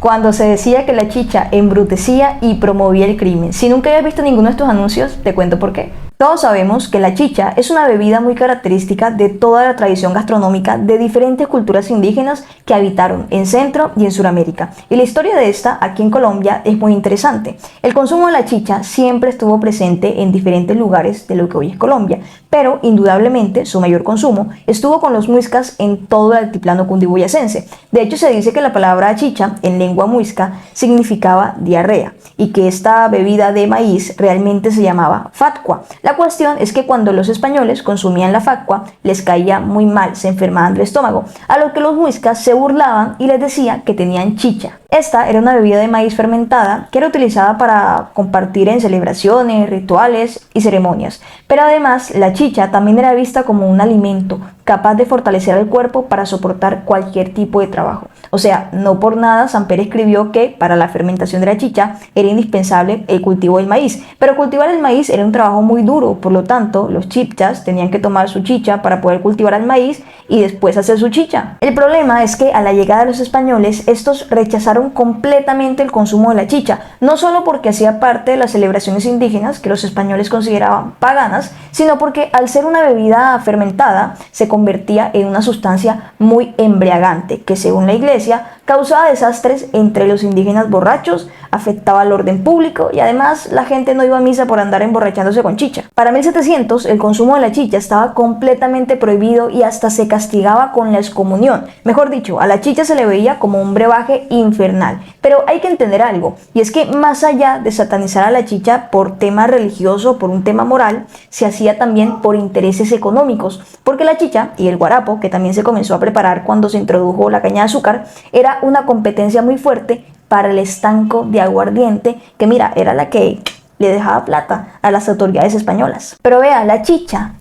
cuando se decía que la chicha embrutecía y promovía el crimen. Si nunca habías visto ninguno de estos anuncios, te cuento por qué. Todos sabemos que la chicha es una bebida muy característica de toda la tradición gastronómica de diferentes culturas indígenas que habitaron en Centro y en Sudamérica. Y la historia de esta aquí en Colombia es muy interesante. El consumo de la chicha siempre estuvo presente en diferentes lugares de lo que hoy es Colombia, pero indudablemente su mayor consumo estuvo con los muiscas en todo el altiplano cundiboyacense. De hecho, se dice que la palabra chicha en lengua muisca significaba diarrea y que esta bebida de maíz realmente se llamaba fatcua. La cuestión es que cuando los españoles consumían la facua, les caía muy mal, se enfermaban del estómago, a lo que los muiscas se burlaban y les decía que tenían chicha. Esta era una bebida de maíz fermentada que era utilizada para compartir en celebraciones, rituales y ceremonias. Pero además, la chicha también era vista como un alimento capaz de fortalecer el cuerpo para soportar cualquier tipo de trabajo. O sea, no por nada Samper escribió que para la fermentación de la chicha era indispensable el cultivo del maíz. Pero cultivar el maíz era un trabajo muy duro, por lo tanto, los chipchas tenían que tomar su chicha para poder cultivar el maíz y después hacer su chicha. El problema es que a la llegada de los españoles, estos rechazaron completamente el consumo de la chicha, no solo porque hacía parte de las celebraciones indígenas que los españoles consideraban paganas, sino porque al ser una bebida fermentada se convertía en una sustancia muy embriagante que, según la iglesia, causaba desastres entre los indígenas borrachos, afectaba al orden público y además la gente no iba a misa por andar emborrachándose con chicha. Para 1700 el consumo de la chicha estaba completamente prohibido y hasta se castigaba con la excomunión. Mejor dicho, a la chicha se le veía como un brebaje infernal. Pero hay que entender algo, y es que más allá de satanizar a la chicha por tema religioso, por un tema moral, se hacía también por intereses económicos, porque la chicha y el guarapo, que también se comenzó a preparar cuando se introdujo la caña de azúcar, era una competencia muy fuerte para el estanco de aguardiente, que mira, era la que le dejaba plata a las autoridades españolas. Pero vea, la chicha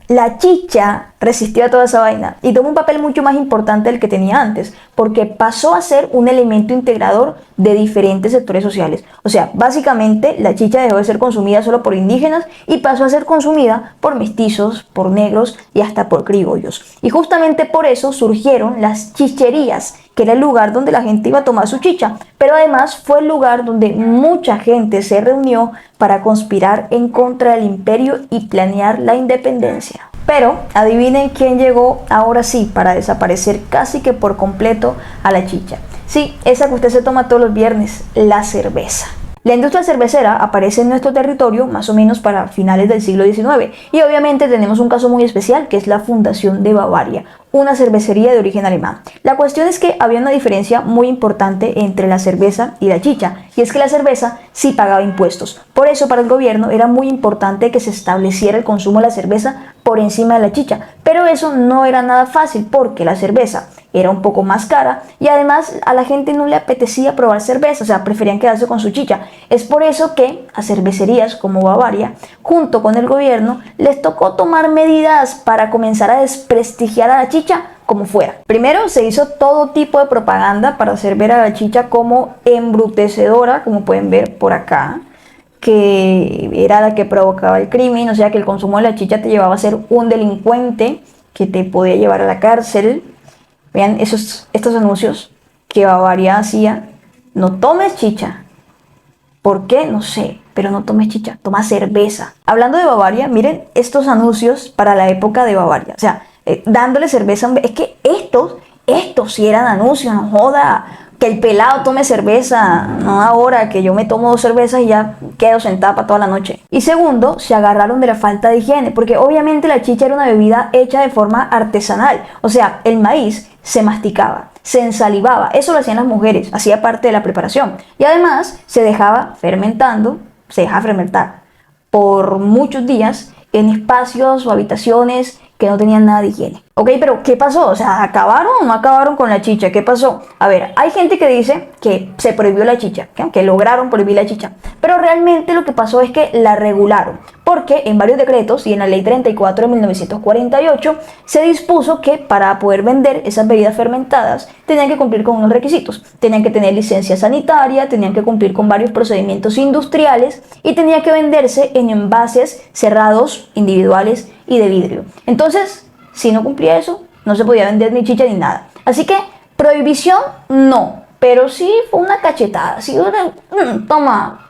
resistió a toda esa vaina y tomó un papel mucho más importante del que tenía antes, porque pasó a ser un elemento integrador de diferentes sectores sociales. O sea, básicamente la chicha dejó de ser consumida solo por indígenas y pasó a ser consumida por mestizos, por negros y hasta por criollos. Y justamente por eso surgieron las chicherías, que era el lugar donde la gente iba a tomar su chicha, pero además fue el lugar donde mucha gente se reunió para conspirar en contra del imperio y planear la independencia. Pero adivinen quién llegó ahora sí para desaparecer casi que por completo a la chicha. Sí, esa que usted se toma todos los viernes, la cerveza. La industria cervecera aparece en nuestro territorio más o menos para finales del siglo XIX y obviamente tenemos un caso muy especial que es la fundación de Bavaria, una cervecería de origen alemán. La cuestión es que había una diferencia muy importante entre la cerveza y la chicha, y es que la cerveza sí pagaba impuestos. Por eso para el gobierno era muy importante que se estableciera el consumo de la cerveza por encima de la chicha, pero eso no era nada fácil porque la cerveza era un poco más cara y además a la gente no le apetecía probar cerveza, o sea, preferían quedarse con su chicha. Es por eso que a cervecerías como Bavaria, junto con el gobierno, les tocó tomar medidas para comenzar a desprestigiar a la chicha como fuera. Primero se hizo todo tipo de propaganda para hacer ver a la chicha como embrutecedora, como pueden ver por acá, que era la que provocaba el crimen, o sea que el consumo de la chicha te llevaba a ser un delincuente que te podía llevar a la cárcel. Vean estos anuncios que Bavaria hacía: no tomes chicha. ¿Por qué? No sé, pero no tomes chicha, toma cerveza. Hablando de Bavaria, miren estos anuncios para la época de Bavaria, o sea, dándole cerveza. Es que estos sí eran anuncios, no joda. Que el pelado tome cerveza, no ahora que yo me tomo 2 cervezas y ya quedo sentada para toda la noche. Y segundo, se agarraron de la falta de higiene, porque obviamente la chicha era una bebida hecha de forma artesanal. O sea, el maíz se masticaba, se ensalivaba, eso lo hacían las mujeres, hacía parte de la preparación. Y además se dejaba fermentando, se deja fermentar por muchos días en espacios o habitaciones que no tenían nada de higiene. Ok, pero ¿qué pasó? O sea, ¿acabaron o no acabaron con la chicha? ¿Qué pasó? A ver, hay gente que dice que se prohibió la chicha, que lograron prohibir la chicha, pero realmente lo que pasó es que la regularon, porque en varios decretos y en la ley 34 de 1948 se dispuso que para poder vender esas bebidas fermentadas tenían que cumplir con unos requisitos. Tenían que tener licencia sanitaria, tenían que cumplir con varios procedimientos industriales y tenía que venderse en envases cerrados, individuales y de vidrio. Entonces, si no cumplía eso, no se podía vender ni chicha ni nada. Así que, prohibición, no. pero sí fue una cachetada, sí, toma,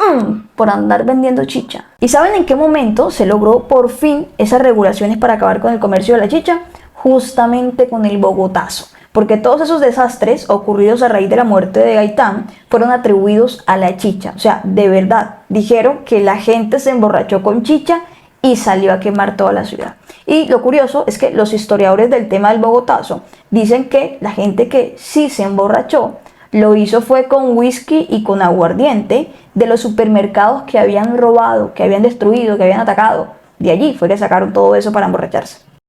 por andar vendiendo chicha. ¿Y saben en qué momento se logró por fin esas regulaciones para acabar con el comercio de la chicha? Justamente con el Bogotazo, porque todos esos desastres ocurridos a raíz de la muerte de Gaitán fueron atribuidos a la chicha. O sea, de verdad, dijeron que la gente se emborrachó con chicha y salió a quemar toda la ciudad. Y lo curioso es que los historiadores del tema del Bogotazo dicen que la gente que sí se emborrachó lo hizo fue con whisky y con aguardiente de los supermercados que habían robado, que habían destruido, que habían atacado. De allí fue que sacaron todo eso para emborracharse.